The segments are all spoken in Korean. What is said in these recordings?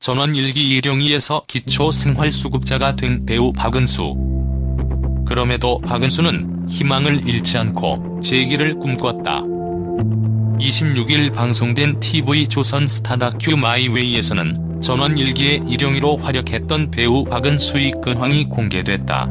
전원일기 일용이에서 기초생활수급자가 된 배우 박은수. 그럼에도 박은수는 희망을 잃지 않고 재기를 꿈꿨다. 26일 방송된 TV조선 스타 다큐 마이웨이에서는 전원일기의 일용이로 활약했던 배우 박은수의 근황이 공개됐다.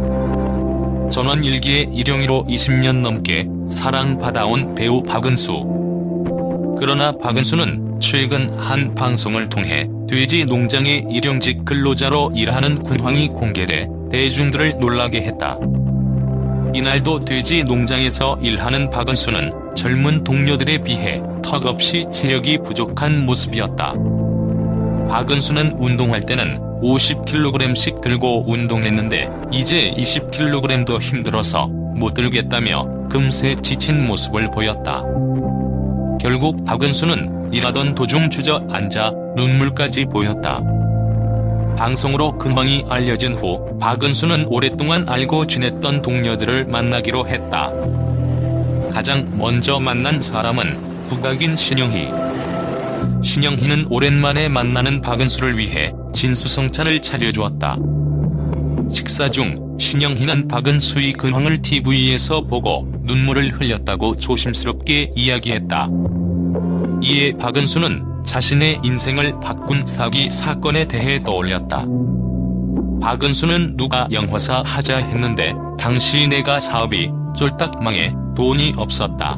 전원일기의 일용이로 20년 넘게 사랑받아온 배우 박은수. 그러나 박은수는 최근 한 방송을 통해 돼지 농장의 일용직 근로자로 일하는 근황이 공개돼 대중들을 놀라게 했다. 이날도 돼지 농장에서 일하는 박은수는 젊은 동료들에 비해 턱없이 체력이 부족한 모습이었다. 박은수는 운동할 때는 50kg씩 들고 운동했는데 이제 20kg도 힘들어서 못 들겠다며 금세 지친 모습을 보였다. 결국 박은수는 일하던 도중 주저앉아 눈물까지 보였다. 방송으로 근황이 알려진 후 박은수는 오랫동안 알고 지냈던 동료들을 만나기로 했다. 가장 먼저 만난 사람은 국악인 신영희. 신영희는 오랜만에 만나는 박은수를 위해 진수성찬을 차려주었다. 식사 중 신영희는 박은수의 근황을 TV에서 보고 눈물을 흘렸다고 조심스럽게 이야기했다. 이에 박은수는 자신의 인생을 바꾼 사기 사건에 대해 떠올렸다. 박은수는 누가 영화사 하자 했는데 당시 내가 사업이 쫄딱 망해 돈이 없었다.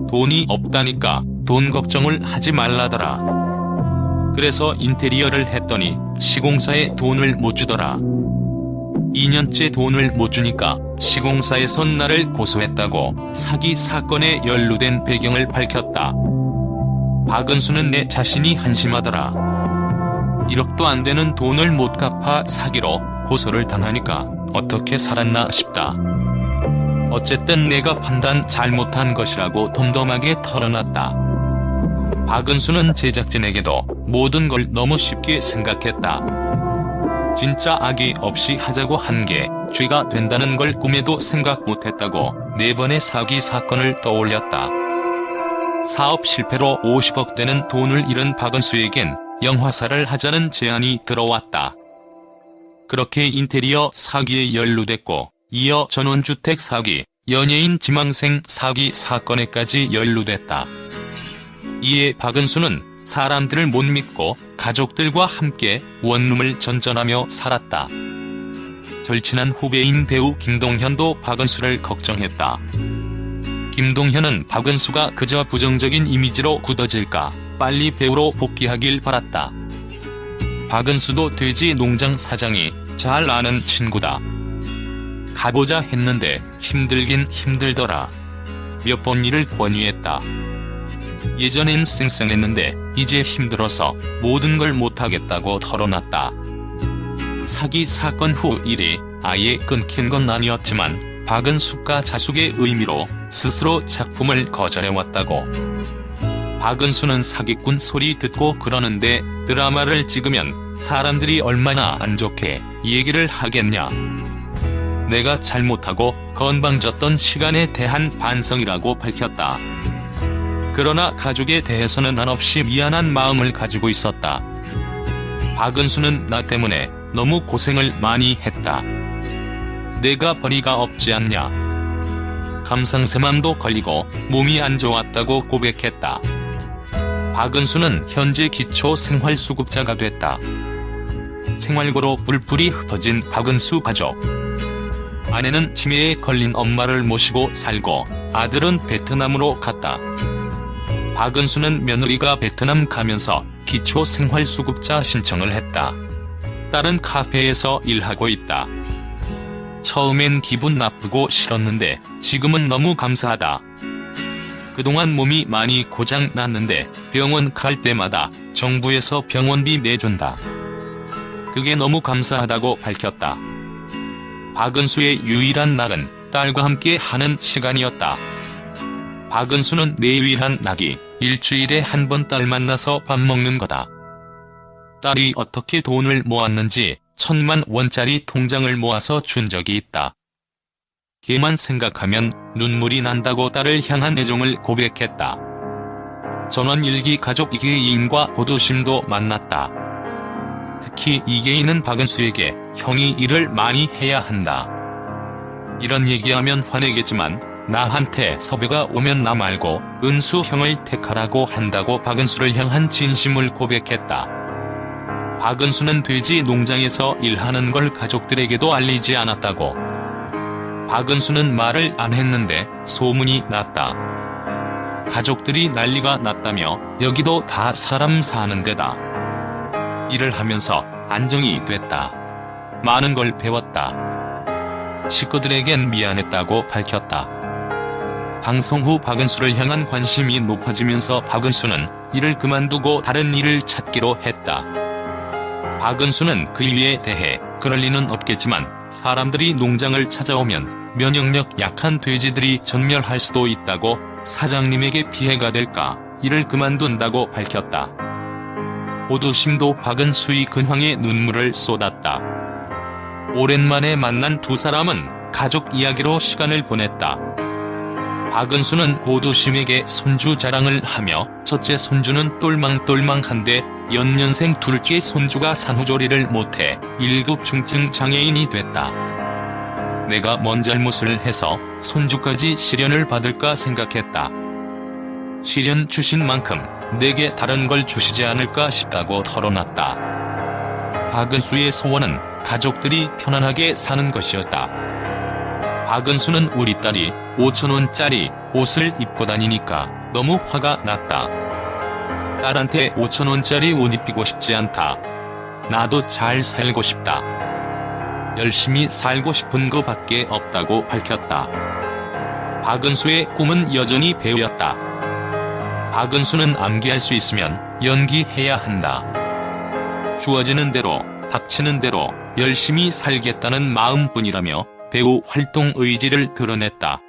돈이 없다니까 돈 걱정을 하지 말라더라. 그래서 인테리어를 했더니 시공사에 돈을 못 주더라. 2년째 돈을 못 주니까 시공사에선 나를 고소했다고 사기 사건에 연루된 배경을 밝혔다. 박은수는 내 자신이 한심하더라. 1억도 안 되는 돈을 못 갚아 사기로 고소를 당하니까 어떻게 살았나 싶다. 어쨌든 내가 판단 잘못한 것이라고 덤덤하게 털어놨다. 박은수는 제작진에게도 모든 걸 너무 쉽게 생각했다. 진짜 악의 없이 하자고 한 게 죄가 된다는 걸 꿈에도 생각 못했다고 4번의 사기 사건을 떠올렸다. 사업 실패로 50억 되는 돈을 잃은 박은수에겐 영화사를 하자는 제안이 들어왔다. 그렇게 인테리어 사기에 연루됐고 이어 전원주택 사기, 연예인 지망생 사기 사건에까지 연루됐다. 이에 박은수는 사람들을 못 믿고 가족들과 함께 원룸을 전전하며 살았다. 절친한 후배인 배우 김동현도 박은수를 걱정했다. 김동현은 박은수가 그저 부정적인 이미지로 굳어질까 빨리 배우로 복귀하길 바랐다. 박은수도 돼지 농장 사장이 잘 아는 친구다. 가보자 했는데 힘들긴 힘들더라. 몇 번 일을 권유했다. 예전엔 쌩쌩했는데 이제 힘들어서 모든 걸 못하겠다고 털어놨다. 사기 사건 후 일이 아예 끊긴 건 아니었지만 박은수가 자숙의 의미로 스스로 작품을 거절해왔다고. 박은수는 사기꾼 소리 듣고 그러는데 드라마를 찍으면 사람들이 얼마나 안 좋게 얘기를 하겠냐. 내가 잘못하고 건방졌던 시간에 대한 반성이라고 밝혔다. 그러나 가족에 대해서는 한없이 미안한 마음을 가지고 있었다. 박은수는 나 때문에 너무 고생을 많이 했다. 내가 벌이가 없지 않냐. 감상세맘도 걸리고 몸이 안 좋았다고 고백했다. 박은수는 현재 기초생활수급자가 됐다. 생활고로 뿔뿔이 흩어진 박은수 가족. 아내는 치매에 걸린 엄마를 모시고 살고 아들은 베트남으로 갔다. 박은수는 며느리가 베트남 가면서 기초생활수급자 신청을 했다. 딸은 카페에서 일하고 있다. 처음엔 기분 나쁘고 싫었는데 지금은 너무 감사하다. 그동안 몸이 많이 고장 났는데 병원 갈 때마다 정부에서 병원비 내준다. 그게 너무 감사하다고 밝혔다. 박은수의 유일한 낙은 딸과 함께 하는 시간이었다. 박은수는 내 유일한 낙이 일주일에 한 번 딸 만나서 밥 먹는 거다. 딸이 어떻게 돈을 모았는지 1000만 원짜리 통장을 모아서 준 적이 있다. 걔만 생각하면 눈물이 난다고 딸을 향한 애정을 고백했다. 전원일기 가족 이계인과 고도심도 만났다. 특히 이계인은 박은수에게 형이 일을 많이 해야 한다. 이런 얘기하면 화내겠지만 나한테 섭외가 오면 나 말고 은수 형을 택하라고 한다고 박은수를 향한 진심을 고백했다. 박은수는 돼지 농장에서 일하는 걸 가족들에게도 알리지 않았다고. 박은수는 말을 안 했는데 소문이 났다. 가족들이 난리가 났다며 여기도 다 사람 사는 데다. 일을 하면서 안정이 됐다. 많은 걸 배웠다. 식구들에겐 미안했다고 밝혔다. 방송 후 박은수를 향한 관심이 높아지면서 박은수는 일을 그만두고 다른 일을 찾기로 했다. 박은수는 그 일에 대해 그럴 리는 없겠지만 사람들이 농장을 찾아오면 면역력 약한 돼지들이 전멸할 수도 있다고 사장님에게 피해가 될까 일을 그만둔다고 밝혔다. 보도심도 박은수의 근황에 눈물을 쏟았다. 오랜만에 만난 두 사람은 가족 이야기로 시간을 보냈다. 박은수는 보도심에게 손주 자랑을 하며 첫째 손주는 똘망똘망한데 연년생 둘째 손주가 산후조리를 못해 1급 중증 장애인이 됐다. 내가 뭔 잘못을 해서 손주까지 시련을 받을까 생각했다. 시련 주신 만큼 내게 다른 걸 주시지 않을까 싶다고 털어놨다. 박은수의 소원은 가족들이 편안하게 사는 것이었다. 박은수는 우리 딸이 5,000원짜리 옷을 입고 다니니까 너무 화가 났다. 딸한테 5,000원짜리 옷 입히고 싶지 않다. 나도 잘 살고 싶다. 열심히 살고 싶은 거밖에 없다고 밝혔다. 박은수의 꿈은 여전히 배우였다. 박은수는 암기할 수 있으면 연기해야 한다. 주어지는 대로 닥치는 대로 열심히 살겠다는 마음뿐이라며 배우 활동 의지를 드러냈다.